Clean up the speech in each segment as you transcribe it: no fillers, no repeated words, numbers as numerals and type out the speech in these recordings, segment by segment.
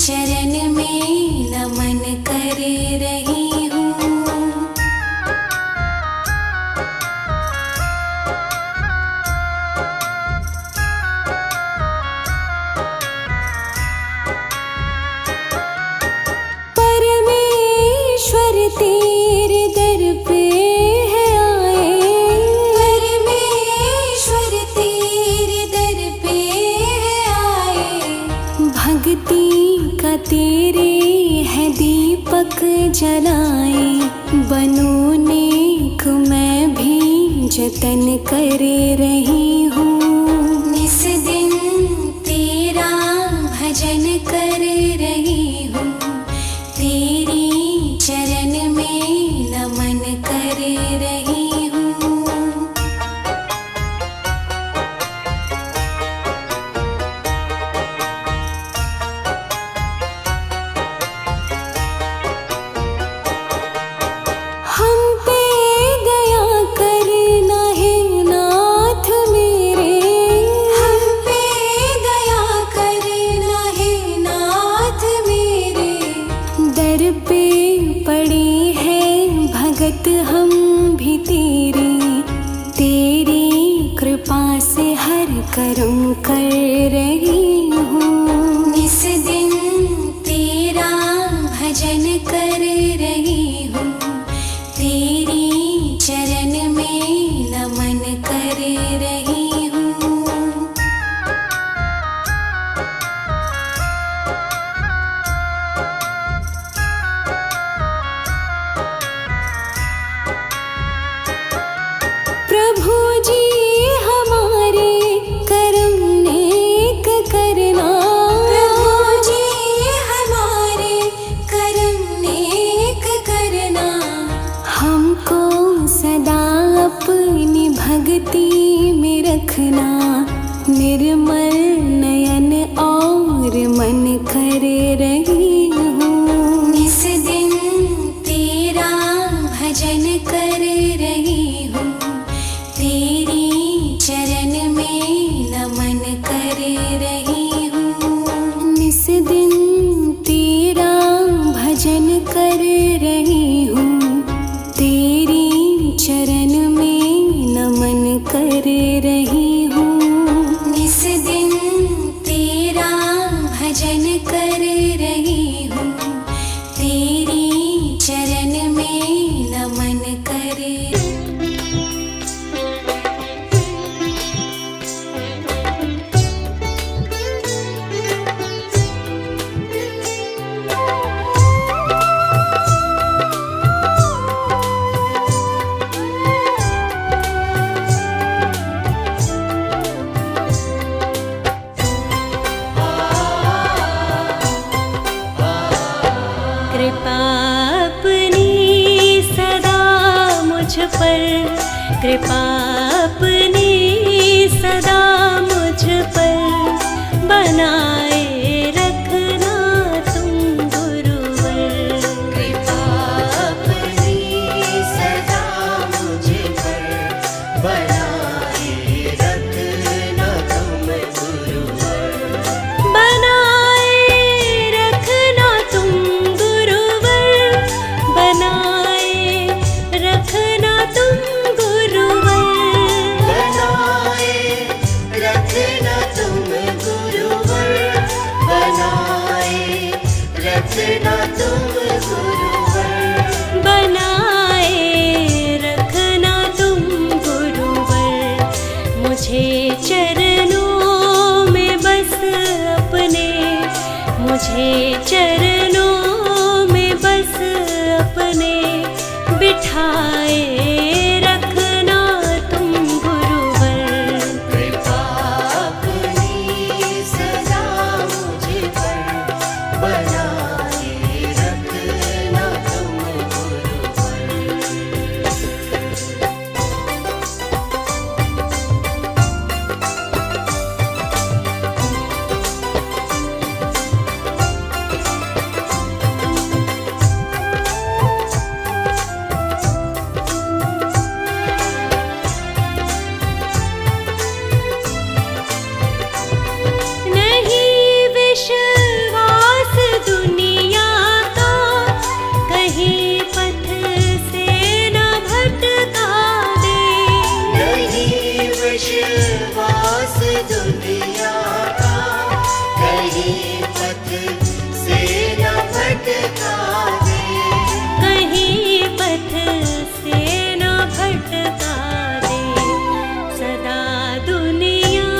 चरण में नमन कर रही हूँ। परमेश्वर तेरे दर पे है आए, परमेश्वर तेरे दर पे है आए। भक्ति का तेरे है दीपक जलाए, बनूं नेक मैं भी जतन कर रही हूँ। निस दिन तेरा भजन कर रही हूँ, तेरी चरण में नमन कर रही हूँ। हम पे दया करना है नाथ मेरे, हम पे दया करना है नाथ मेरे। दर पे पड़े हैं भगत हम भी तेरे, तेरी कृपा से हर कर्म कर रही हूँ। निस दिन तेरा भजन कर रही हूँ, तेरी चरण में नमन कर रही हूँ। प्रभु जी हमारे कर्म नेक करना, प्रभु जी हमारे कर्म नेक करना। हमको सदा अपनी भक्ति में रखना, निर्मल नयन और मन कर रही हूँ। निस दिन तेरा भजन कर रही हूँ, तेरी चरण में नमन कर रही हूँ। निस दिन तेरा भजन कर रही हूँ, तेरी चरण में नमन कर रही हूँ। निस दिन तेरा भजन कर रही हूँ, तेरी चरण में नमन कर। कृपा अपनी सदा मुझ पर, कृपा अपनी सदा मुझ पर बनाए रखना तुम गुरुवर। कृपा अपनी सदा मुझ पर बनाए रखना तुम गुरुवर। बनाए रखना तुम गुरुवर, बनाए रखना तुम गुरुवर। बनाए रखना तुम गुरुवर, बनाए रखना तुम गुरुवर। बनाए रखना तुम गुरुवर। मुझे चरणों में बस अपने, मुझे चरणों में बस अपने बिठाए रखना तुम गुरुवर। कृपा अपनी सदा मुझ पर बनाए रखना तुम गुरुवर। पथ से न भटका दे, कहीं पथ से न भटका दे। सदा दुनिया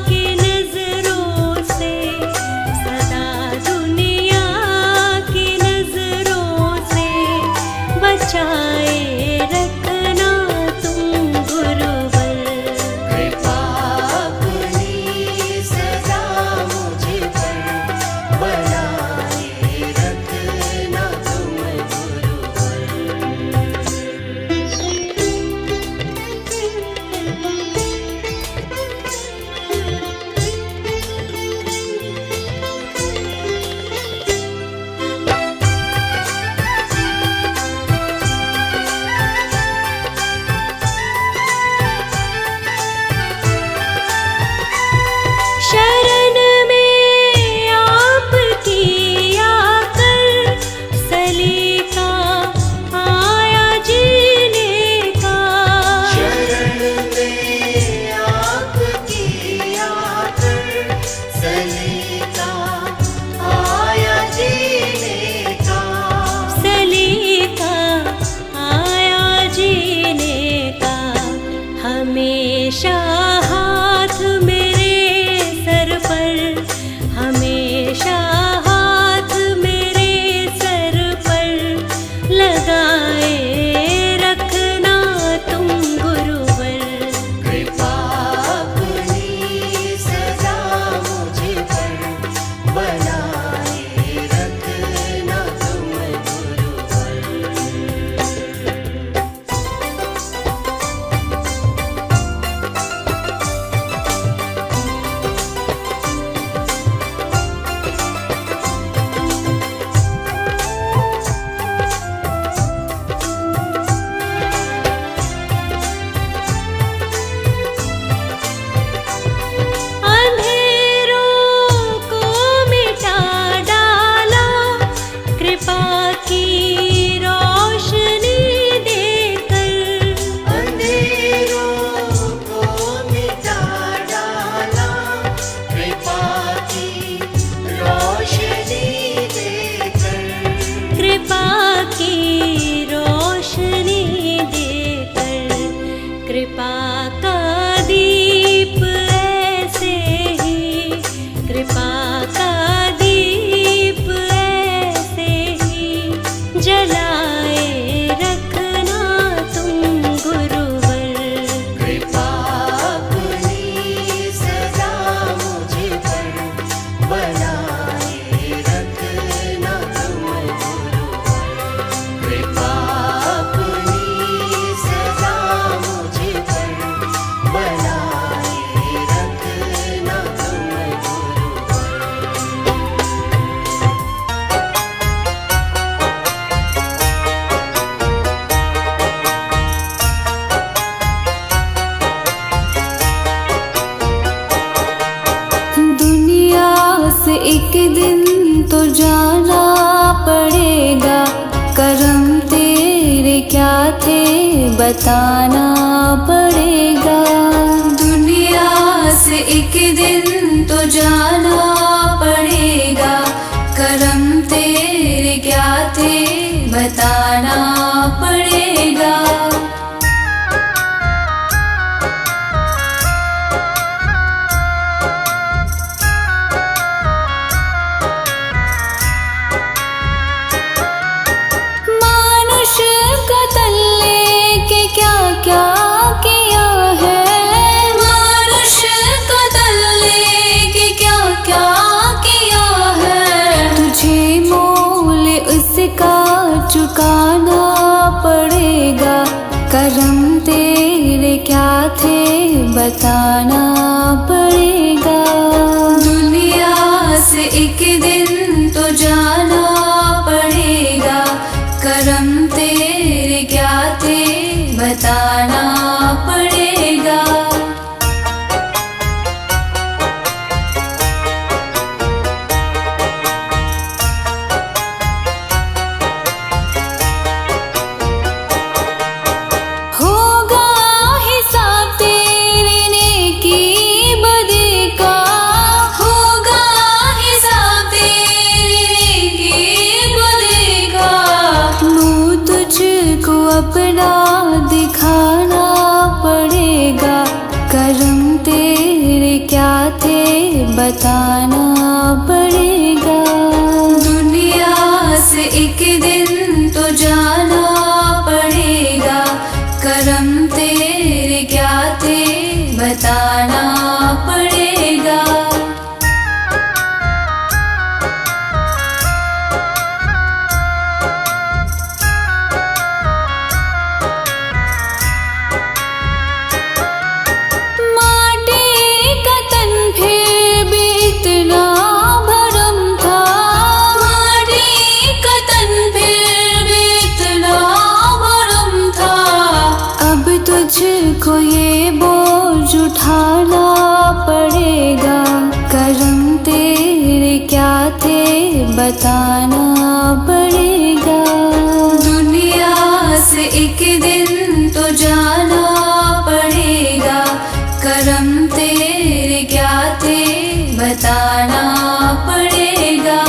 की नजरों से, सदा दुनिया की नजरों से बचाए रखना तुम गुरुवर। कृपा अपनी सदा मुझ पर बनाए रखना तुम गुरुवर। शरण में आपकी आकर सलीका आया जीने का। शरण में आपकी आकर सलीका आया जीने का, सलीका आया जीने का। हमेशा हाथ मेरे सर पर, हमेशा हाथ मेरे सर पर लगाए रखना तुम गुरुवर। कृपा अपनी सदा मुझ पर बनाए रखना तुम गुरुवर। अंधेरों को मिटा डाला कृपा की रोशनी देकर। अंधेरों को मिटा डाला कृपा की रोशनी देकर, कृपा की रोशनी देकर। कृपा का दीप ऐसे ही, कृपा का दीप ऐसे ही जलाए रखना तुम गुरुवर। कृपा अपनी सदा मुझ पर बनाए रखना तुम गुरुवर। कृपा अपनी सदा मुझ पर बनाए रखना तुम गुरुवर। दुनिया से एक दिन तो जाना पड़ेगा, करम तेरे क्या थे बताना पड़ेगा। दुनिया से एक दिन तो जाना पड़ेगा, करम तेरे क्या थे बताना पड़ेगा। मानुष का तन लेके क्या क्या किया है, मानुष का तन लेके क्या क्या किया है। तुझे मोल उसका चुकाना पड़ेगा, करम तेरे क्या थे बताना पड़ेगा। दुनिया से एक दिन तो जाना पड़ेगा, करम तेरे क्या थे बताना पड़ेगा। बताना पड़ेगा। दुनिया से एक दिन तो जाना पड़ेगा, कर्म तेरे क्या थे बताना पड़ेगा। तुझको ये बोझ उठाना पड़ेगा, कर्म तेरे क्या थे बताना पड़ेगा। दुनिया से एक दिन तो जाना पड़ेगा, कर्म तेरे क्या थे बताना पड़ेगा।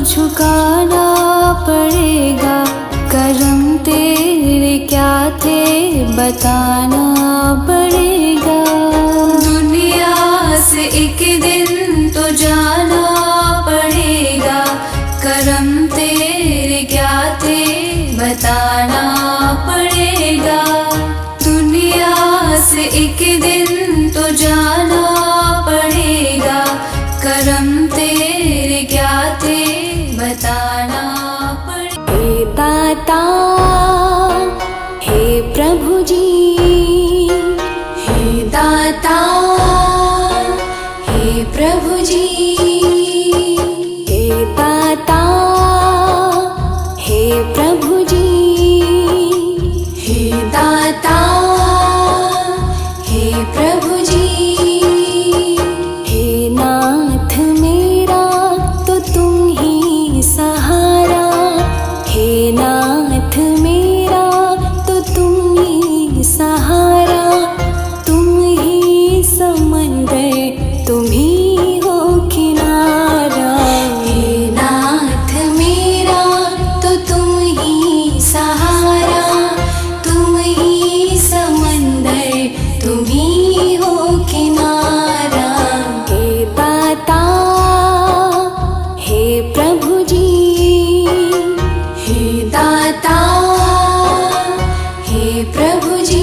झुकाना पड़ेगा, कर्म तेरे क्या थे बताना पड़ेगा। दुनिया से एक दिन तो जाना पड़ेगा, कर्म तेरे क्या थे बताना पड़ेगा। दुनिया से एक दिन तो जाना पड़ेगा, कर्म तेरे क्या थे बताना पड़ेगा। हे दाता हे प्रभु जी, हे दाता हे प्रभु जी, हे दाता हे प्रभु जी, हे दाता हे प्रभु जी। हे नाथ मेरा तो तुम ही सहारा, हे नाथ मेरा तो तुम ही सहारा। तुम ही समंदर तुम ही हो किनारा, हे नाथ मेरा तो तुम ही सहारा। तुम ही समंदर तुम ही हो किनारा। हे दाता हे प्रभु जी, हे दाता हे प्रभु जी।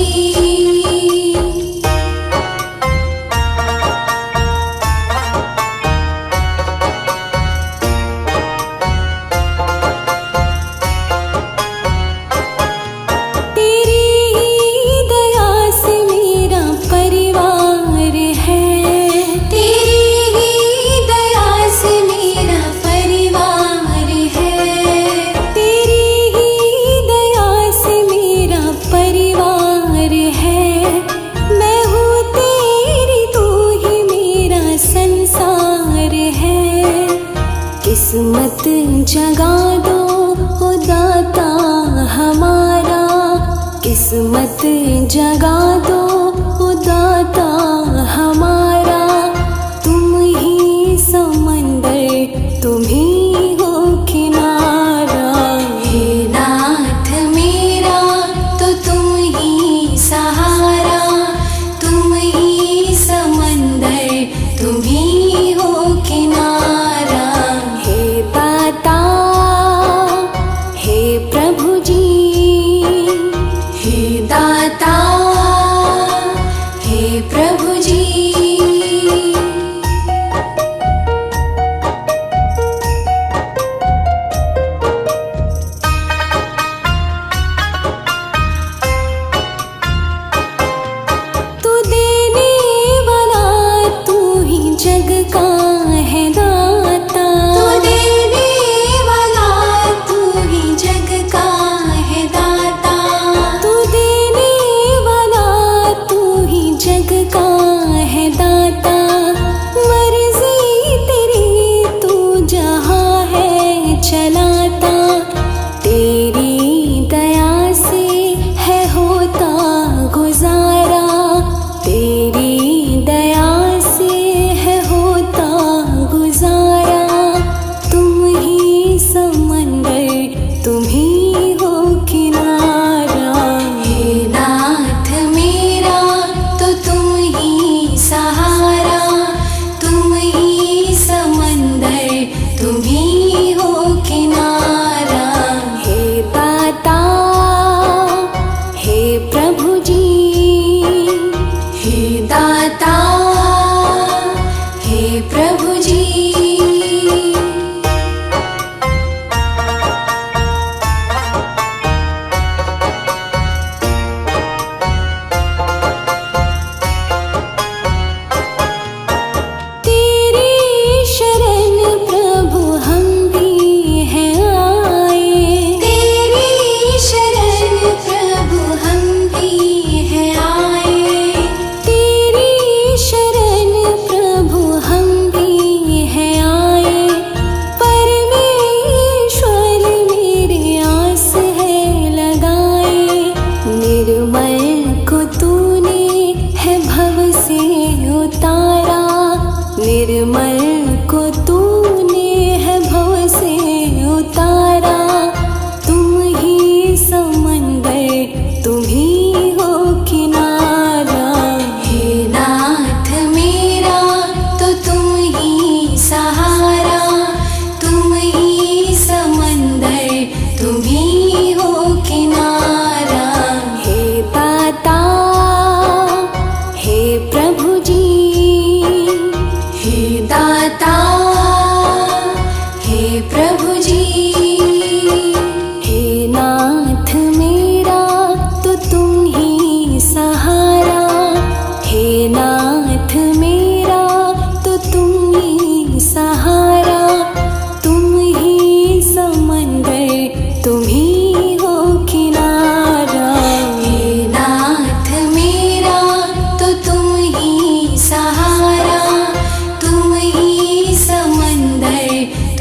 तेरी ही दया से मेरा परिवार है, तेरी ही दया से मेरा परिवार है। तेरी ही दया से मेरा परिवार है। मैं हूँ तेरी, तू ही मेरा संसार है। किस्मत जगा दो ओ दाता हमारा, किस्मत जगा दो ओ दाता हमारा। तुम ही समंदर तुम ही हो किनारा, हे नाथ मेरा तो तुम ही सहारा। तुम ही समंदर तुम ही हो किनारा। हे दाता हे प्रभु जी, हे दाता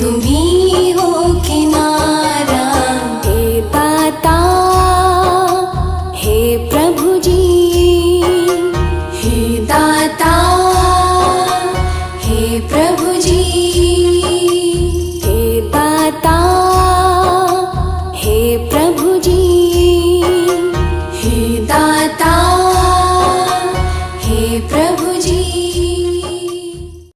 तुम्ही